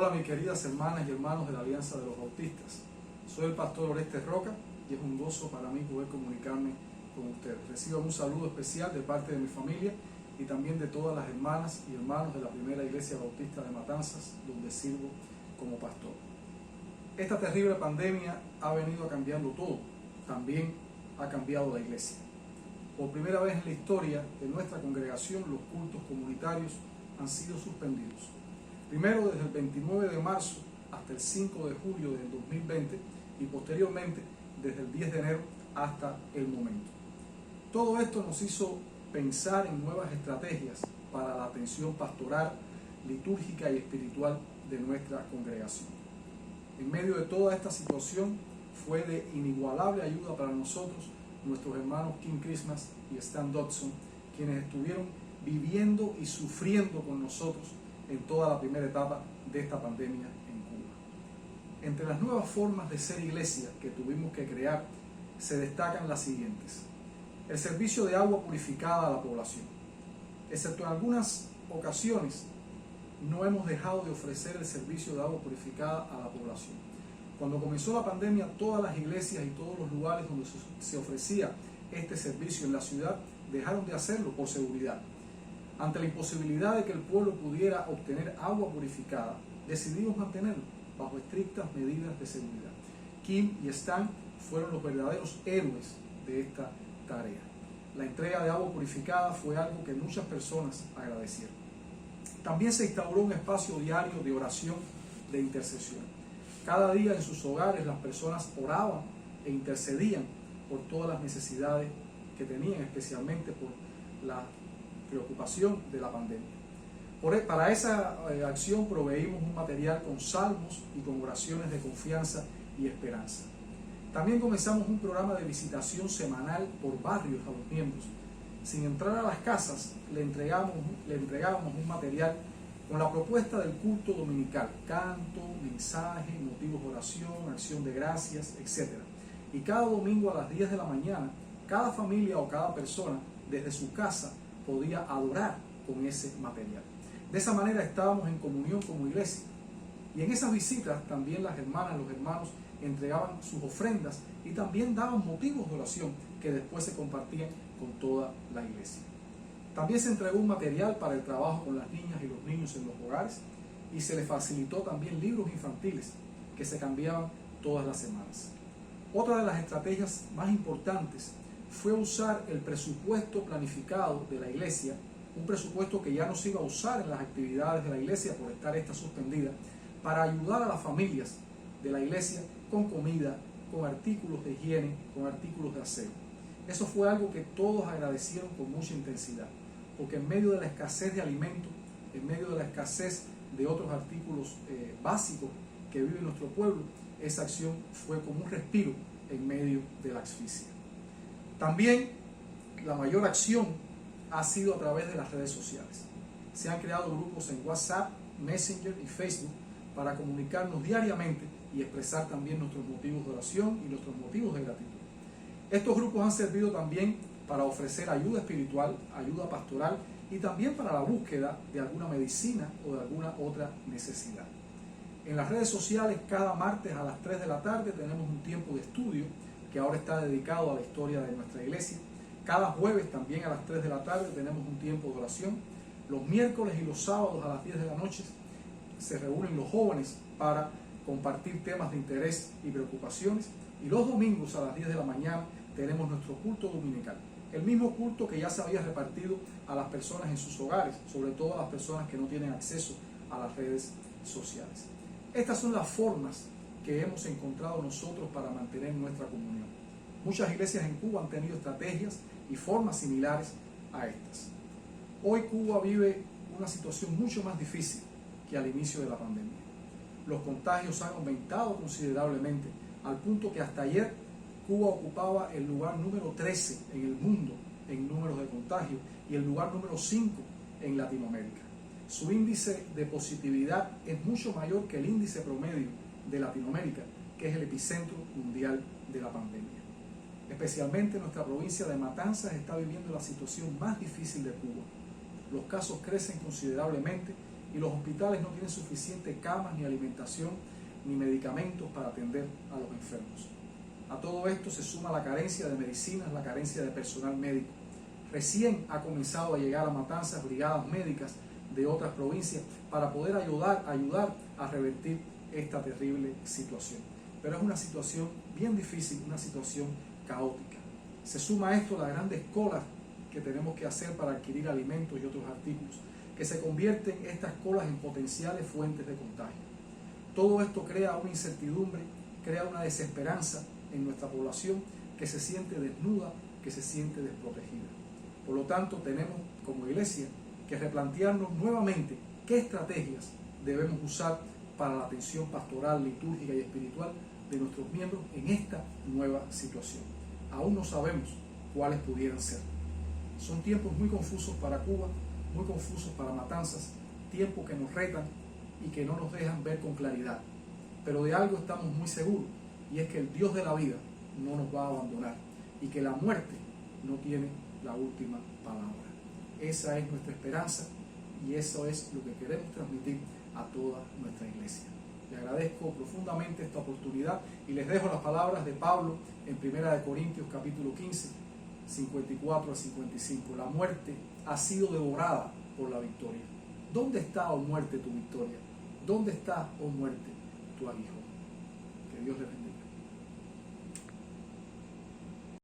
Hola mis queridas hermanas y hermanos de la Alianza de los Bautistas. Soy el pastor Orestes Roca y es un gozo para mí poder comunicarme con ustedes. Recibo un saludo especial de parte de mi familia y también de todas las hermanas y hermanos de la primera iglesia bautista de Matanzas, donde sirvo como pastor. Esta terrible pandemia ha venido a cambiarlo todo. También ha cambiado la iglesia. Por primera vez en la historia de nuestra congregación, los cultos comunitarios han sido suspendidos. Primero desde el 29 de marzo hasta el 5 de julio del 2020 y posteriormente desde el 10 de enero hasta el momento. Todo esto nos hizo pensar en nuevas estrategias para la atención pastoral, litúrgica y espiritual de nuestra congregación. En medio de toda esta situación fue de inigualable ayuda para nosotros nuestros hermanos Kim Christmas y Stan Dodson, quienes estuvieron viviendo y sufriendo con nosotros en toda la primera etapa de esta pandemia en Cuba. Entre las nuevas formas de ser iglesia que tuvimos que crear, se destacan las siguientes. El servicio de agua purificada a la población. Excepto en algunas ocasiones, no hemos dejado de ofrecer el servicio de agua purificada a la población. Cuando comenzó la pandemia, todas las iglesias y todos los lugares donde se ofrecía este servicio en la ciudad dejaron de hacerlo por seguridad. Ante la imposibilidad de que el pueblo pudiera obtener agua purificada, decidimos mantenerlo bajo estrictas medidas de seguridad. Kim y Stan fueron los verdaderos héroes de esta tarea. La entrega de agua purificada fue algo que muchas personas agradecieron. También se instauró un espacio diario de oración, de intercesión. Cada día en sus hogares las personas oraban e intercedían por todas las necesidades que tenían, especialmente por la preocupación de la pandemia. Para esa acción proveímos un material con salmos y con oraciones de confianza y esperanza. También comenzamos un programa de visitación semanal por barrios a los miembros. Sin entrar a las casas, le entregábamos un material con la propuesta del culto dominical, canto, mensaje, motivos de oración, acción de gracias, etc. Y cada domingo a las 10 de la mañana, cada familia o cada persona desde su casa podía adorar con ese material. De esa manera estábamos en comunión como iglesia. Y en esas visitas también las hermanas, los hermanos entregaban sus ofrendas y también daban motivos de oración que después se compartían con toda la iglesia. También se entregó un material para el trabajo con las niñas y los niños en los hogares y se les facilitó también libros infantiles que se cambiaban todas las semanas. Otra de las estrategias más importantes fue usar el presupuesto planificado de la iglesia, un presupuesto que ya no se iba a usar en las actividades de la iglesia por estar esta suspendida, para ayudar a las familias de la iglesia con comida, con artículos de higiene, con artículos de aseo. Eso fue algo que todos agradecieron con mucha intensidad, porque en medio de la escasez de alimentos, en medio de la escasez de otros artículos básicos que vive nuestro pueblo, esa acción fue como un respiro en medio de la asfixia. También la mayor acción ha sido a través de las redes sociales. Se han creado grupos en WhatsApp, Messenger y Facebook para comunicarnos diariamente y expresar también nuestros motivos de oración y nuestros motivos de gratitud. Estos grupos han servido también para ofrecer ayuda espiritual, ayuda pastoral y también para la búsqueda de alguna medicina o de alguna otra necesidad. En las redes sociales, cada martes a las 3 de la tarde tenemos un tiempo de estudio que ahora está dedicado a la historia de nuestra iglesia. Cada jueves también a las 3 de la tarde tenemos un tiempo de oración. Los miércoles y los sábados a las 10 de la noche se reúnen los jóvenes para compartir temas de interés y preocupaciones. Y los domingos a las 10 de la mañana tenemos nuestro culto dominical. El mismo culto que ya se había repartido a las personas en sus hogares, sobre todo a las personas que no tienen acceso a las redes sociales. Estas son las formas que hemos encontrado nosotros para mantener nuestra comunión. Muchas iglesias en Cuba han tenido estrategias y formas similares a estas. Hoy Cuba vive una situación mucho más difícil que al inicio de la pandemia. Los contagios han aumentado considerablemente, al punto que hasta ayer Cuba ocupaba el lugar número 13 en el mundo en números de contagios y el lugar número 5 en Latinoamérica. Su índice de positividad es mucho mayor que el índice promedio de Latinoamérica, que es el epicentro mundial de la pandemia. Especialmente nuestra provincia de Matanzas está viviendo la situación más difícil de Cuba. Los casos crecen considerablemente y los hospitales no tienen suficientes camas, ni alimentación, ni medicamentos para atender a los enfermos. A todo esto se suma la carencia de medicinas, la carencia de personal médico. Recién ha comenzado a llegar a Matanzas brigadas médicas de otras provincias para poder ayudar a revertir esta terrible situación. Pero es una situación bien difícil, una situación caótica. Se suma a esto las grandes colas que tenemos que hacer para adquirir alimentos y otros artículos, que se convierten estas colas en potenciales fuentes de contagio. Todo esto crea una incertidumbre, crea una desesperanza en nuestra población que se siente desnuda, que se siente desprotegida. Por lo tanto, tenemos como iglesia que replantearnos nuevamente qué estrategias debemos usar para la atención pastoral, litúrgica y espiritual de nuestros miembros en esta nueva situación. Aún no sabemos cuáles pudieran ser. Son tiempos muy confusos para Cuba, muy confusos para Matanzas, tiempos que nos retan y que no nos dejan ver con claridad. Pero de algo estamos muy seguros, y es que el Dios de la vida no nos va a abandonar y que la muerte no tiene la última palabra. Esa es nuestra esperanza y eso es lo que queremos transmitir a toda nuestra iglesia. Le agradezco profundamente esta oportunidad y les dejo las palabras de Pablo en 1 Corintios capítulo 15, 54 a 55. La muerte ha sido devorada por la victoria. ¿Dónde está, oh muerte, tu victoria? ¿Dónde está, oh muerte, tu aguijón? Que Dios les bendiga.